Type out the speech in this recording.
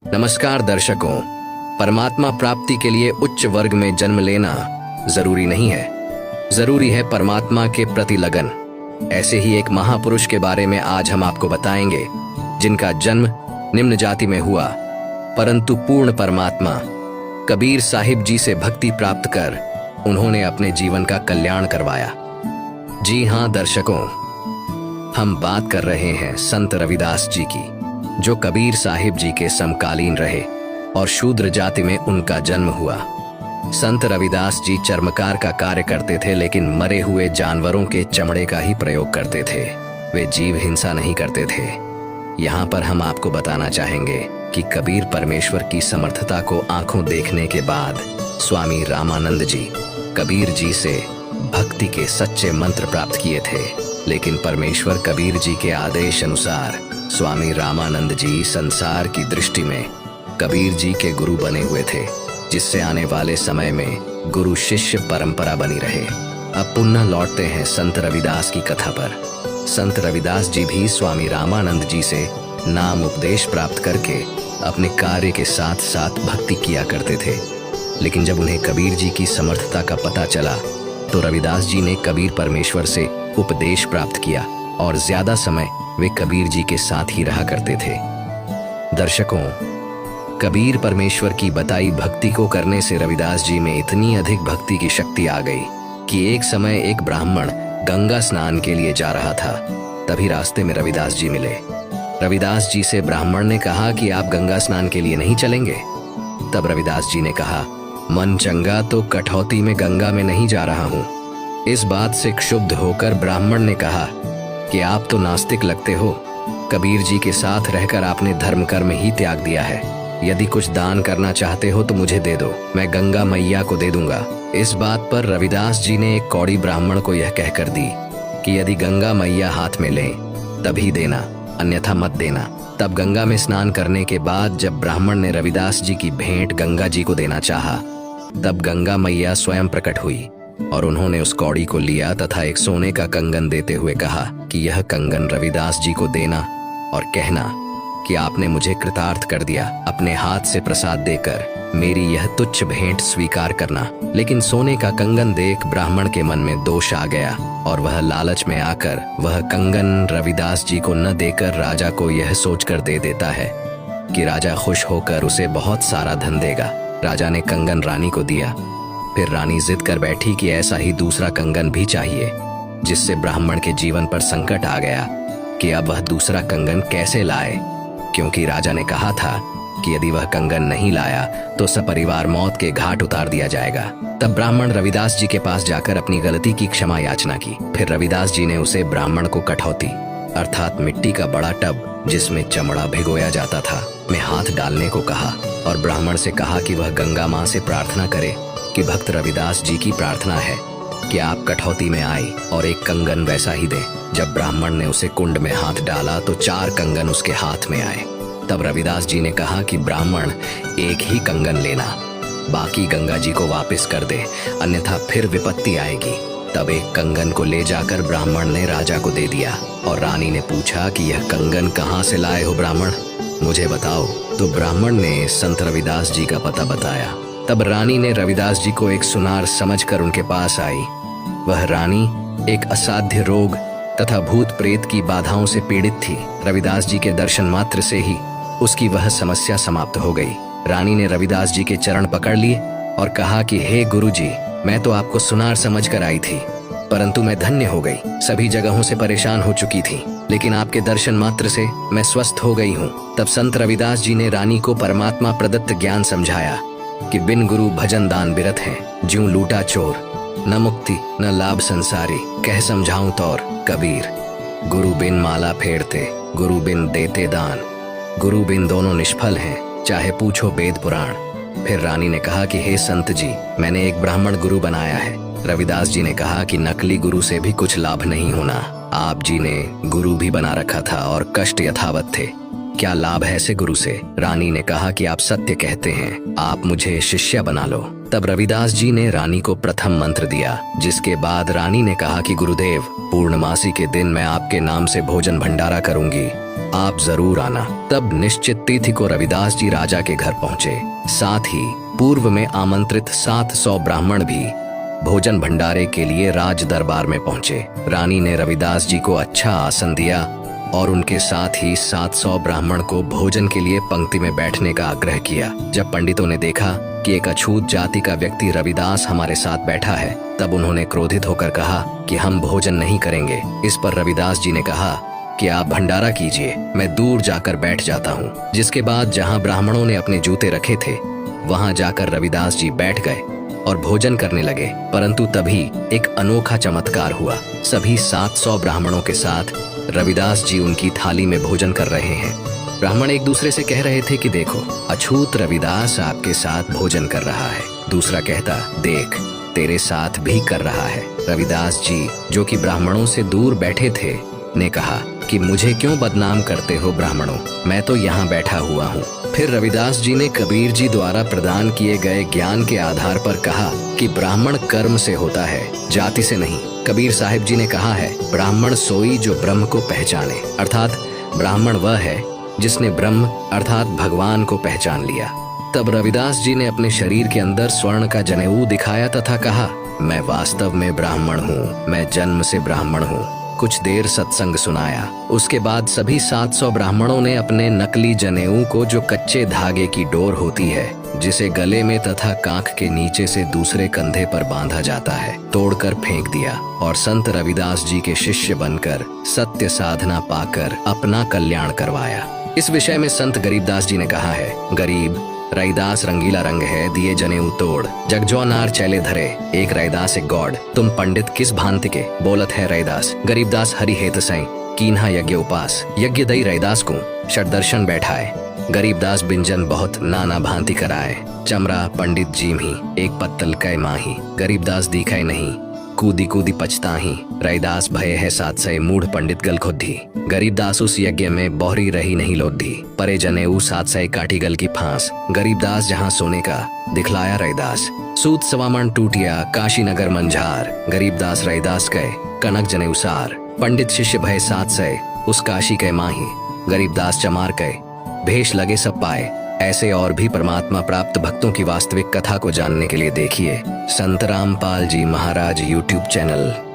नमस्कार दर्शकों। परमात्मा प्राप्ति के लिए उच्च वर्ग में जन्म लेना जरूरी नहीं है, जरूरी है परमात्मा के प्रति लगन। ऐसे ही एक महापुरुष के बारे में आज हम आपको बताएंगे, जिनका जन्म निम्न जाति में हुआ, परंतु पूर्ण परमात्मा कबीर साहिब जी से भक्ति प्राप्त कर उन्होंने अपने जीवन का कल्याण करवाया। जी हाँ दर्शकों, हम बात कर रहे हैं संत रविदास जी की, जो कबीर साहिब जी के समकालीन रहे और शूद्र जाति में उनका जन्म हुआ। संत रविदास जी चर्मकार का कार्य करते थे, लेकिन मरे हुए जानवरों के चमड़े का ही प्रयोग करते थे। वे जीव हिंसा नहीं करते थे। यहाँ पर हम आपको बताना चाहेंगे कि कबीर परमेश्वर की समर्थता को आंखों देखने के बाद स्वामी रामानंद जी कबीर जी से भक्ति के सच्चे मंत्र प्राप्त किए थे, लेकिन परमेश्वर कबीर जी के आदेश अनुसार स्वामी रामानंद जी संसार की दृष्टि में कबीर जी के गुरु बने हुए थे, जिससे आने वाले समय में गुरु शिष्य परंपरा बनी रहे। अब पुनः लौटते हैं संत रविदास की कथा पर। संत रविदास जी भी स्वामी रामानंद जी से नाम उपदेश प्राप्त करके अपने कार्य के साथ साथ भक्ति किया करते थे। लेकिन जब उन्हें कबीर जी की समर्थता का पता चला तो रविदास जी ने कबीर परमेश्वर से उपदेश प्राप्त किया और ज्यादा समय वे कबीर जी के साथ ही रहा करते थे। दर्शकों, कबीर परमेश्वर की बताई भक्ति को करने से रविदास जी में इतनी अधिक भक्ति की शक्ति आ गई कि एक समय एक ब्राह्मण गंगा स्नान के लिए जा रहा था। तभी रास्ते में रविदास जी मिले। रविदास जी से ब्राह्मण ने कहा कि आप गंगा स्नान के लिए नहीं चलेंगे? तब रविदास जी ने कहा, मन चंगा तो कठौती में गंगा में नहीं जा रहा हूँ। इस बात से क्षुब्ध होकर ब्राह्मण ने कहा कि आप तो नास्तिक लगते हो। कबीर जी के साथ रहकर आपने धर्म कर्म ही त्याग दिया है। यदि कुछ दान करना चाहते हो तो मुझे दे दो, मैं गंगा मैया को दे दूंगा। इस बात पर रविदास जी ने एक कौड़ी ब्राह्मण को यह कहकर दी कि यदि गंगा मैया हाथ में लें तभी देना, अन्यथा मत देना। तब गंगा में स्नान करने के बाद जब ब्राह्मण ने रविदास जी की भेंट गंगा जी को देना चाहा, तब गंगा मैया स्वयं प्रकट हुई और उन्होंने उस कौड़ी को लिया तथा एक सोने का कंगन देते हुए कहा कि यह कंगन रविदास जी को देना और कहना कि आपने मुझे कृतार्थ कर दिया। अपने हाथ से प्रसाद देकर मेरी यह तुच्छ भेंट स्वीकार करना। लेकिन सोने का कंगन देख ब्राह्मण के मन में दोष आ गया और वह लालच में आकर वह कंगन रविदास जी को न देकर राजा को यह सोचकर दे देता है कि राजा खुश होकर उसे बहुत सारा धन देगा। राजा ने कंगन रानी को दिया। फिर रानी जिद कर बैठी कि ऐसा ही दूसरा कंगन भी चाहिए, जिससे ब्राह्मण के जीवन पर संकट आ गया कि अब वह दूसरा कंगन कैसे लाए, क्योंकि राजा ने कहा था कि यदि वह कंगन नहीं लाया तो सपरिवार मौत के घाट उतार दिया जाएगा। तब ब्राह्मण रविदास जी के पास जाकर अपनी गलती की क्षमा याचना की। फिर रविदास जी ने उसे ब्राह्मण को कठौती अर्थात मिट्टी का बड़ा टब जिसमें चमड़ा भिगोया जाता था में हाथ डालने को कहा और ब्राह्मण से कहा कि वह गंगा माँ से प्रार्थना करे कि भक्त रविदास जी की प्रार्थना है कि आप कठौती में आए और एक कंगन वैसा ही दें। जब ब्राह्मण ने उसे कुंड में हाथ डाला तो 4 कंगन उसके हाथ में आए। तब रविदास जी ने कहा कि ब्राह्मण एक ही कंगन लेना, बाकी गंगा जी को वापस कर दे, अन्यथा फिर विपत्ति आएगी। तब एक कंगन को ले जाकर ब्राह्मण ने राजा को दे दिया और रानी ने पूछा कि यह कंगन कहाँ से लाए हो ब्राह्मण, मुझे बताओ। तो ब्राह्मण ने संत रविदास जी का पता बताया। तब रानी ने रविदास जी को एक सुनार समझकर उनके पास आई। वह रानी एक असाध्य रोग तथा भूत प्रेत की बाधाओं से पीड़ित थी। रविदास जी के दर्शन मात्र से ही उसकी वह समस्या समाप्त हो गई। रानी ने रविदास जी के चरण पकड़ लिए और कहा कि हे गुरु जी, मैं तो आपको सुनार समझकर आई थी, परंतु मैं धन्य हो गई। सभी जगहों से परेशान हो चुकी थी, लेकिन आपके दर्शन मात्र से मैं स्वस्थ हो गई हूँ। तब संत रविदास जी ने रानी को परमात्मा प्रदत्त ज्ञान समझाया कि बिन गुरु भजन दान बिरत हैं, ज्यों लूटा चोर, न मुक्ति न लाभ संसारी, कह समझाऊं तौर कबीर। गुरु बिन माला फेरते, गुरु बिन देते दान, गुरु बिन दोनों निष्फल हैं, चाहे पूछो वेद पुराण। फिर रानी ने कहा कि हे संत जी, मैंने एक ब्राह्मण गुरु बनाया है। रविदास जी ने कहा कि नकली गुरु से भी कुछ लाभ नहीं होना। आप जी ने गुरु भी बना रखा था और कष्ट यथावत थे, क्या लाभ है ऐसे गुरु से? रानी ने कहा कि आप सत्य कहते हैं, आप मुझे शिष्या बना लो। तब रविदास जी ने रानी को प्रथम मंत्र दिया, जिसके बाद रानी ने कहा कि गुरुदेव, पूर्णमासी के दिन मैं आपके नाम से भोजन भंडारा करूंगी, आप जरूर आना। तब निश्चित तिथि को रविदास जी राजा के घर पहुंचे। साथ ही पूर्व में आमंत्रित 700 ब्राह्मण भी भोजन भंडारे के लिए राज दरबार में पहुंचे। रानी ने रविदास जी को अच्छा आसन दिया और उनके साथ ही 700 ब्राह्मण को भोजन के लिए पंक्ति में बैठने का आग्रह किया। जब पंडितों ने देखा कि एक अछूत जाति का व्यक्ति रविदास हमारे साथ बैठा है, तब उन्होंने क्रोधित होकर कहा कि हम भोजन नहीं करेंगे। इस पर रविदास जी ने कहा कि आप भंडारा कीजिए, मैं दूर जाकर बैठ जाता हूँ। जिसके बाद जहाँ ब्राह्मणों ने अपने जूते रखे थे, वहां जाकर रविदास जी बैठ गए और भोजन करने लगे। परंतु तभी एक अनोखा चमत्कार हुआ। सभी 700 ब्राह्मणों के साथ रविदास जी उनकी थाली में भोजन कर रहे हैं। ब्राह्मण एक दूसरे से कह रहे थे कि देखो, अछूत रविदास आपके साथ भोजन कर रहा है। दूसरा कहता, देख, तेरे साथ भी कर रहा है। रविदास जी, जो कि ब्राह्मणों से दूर बैठे थे, ने कहा कि मुझे क्यों बदनाम करते हो ब्राह्मणों, मैं तो यहाँ बैठा हुआ हूँ। फिर रविदास जी ने कबीर जी द्वारा प्रदान किए गए ज्ञान के आधार पर कहा कि ब्राह्मण कर्म से होता है, जाति से नहीं। कबीर साहिब जी ने कहा है, ब्राह्मण सोई जो ब्रह्म को पहचाने, अर्थात ब्राह्मण वह है जिसने ब्रह्म अर्थात भगवान को पहचान लिया। तब रविदास जी ने अपने शरीर के अंदर स्वर्ण का जनेऊ दिखाया तथा कहा, मैं वास्तव में ब्राह्मण हूँ, मैं जन्म से ब्राह्मण हूँ। कुछ देर सत्संग सुनाया। उसके बाद सभी 700 ब्राह्मणों ने अपने नकली जनेऊ को, जो कच्चे धागे की डोर होती है, जिसे गले में तथा कांख के नीचे से दूसरे कंधे पर बांधा जाता है, तोड़कर फेंक दिया और संत रविदास जी के शिष्य बनकर सत्य साधना पाकर अपना कल्याण करवाया। इस विषय में संत गरीबदास जी ने कहा है, गरीब रैदास रंगीला रंग है, दिए जनेऊ तोड़, जगजो नार चैले धरे, एक रैदास एक गौड़, तुम पंडित किस भांति के, बोलत है रैदास। गरीबदास हरि हेत सै कीन्हा यज्ञ उपास, यज्ञ दई रैदास को षट दर्शन बैठाए। गरीबदास बिंजन बहुत नाना भांति कराए, चमरा पंडित जी ही एक पत्तल कै माही, गरीबदास दिखाई नहीं कूदी कूदी पछताही, रैदास भय है सात सय मूढ़ पंडित गल खुद्धी। गरीबदास उस यज्ञ में बोहरी रही नहीं लोधी, परे जनेऊ 7 सय काटी गल की फांस। गरीबदास जहाँ सोने का दिखलाया रैदास, सूत सवामण टूटिया काशी नगर मंझार। गरीबदास रैदास कहे कनक जनेऊ सार, पंडित शिष्य भय 7 सय उस काशी कै माही। गरीबदास चमार कहे भेष लगे सब पाए। ऐसे और भी परमात्मा प्राप्त भक्तों की वास्तविक कथा को जानने के लिए देखिए संत रामपाल जी महाराज यूट्यूब चैनल।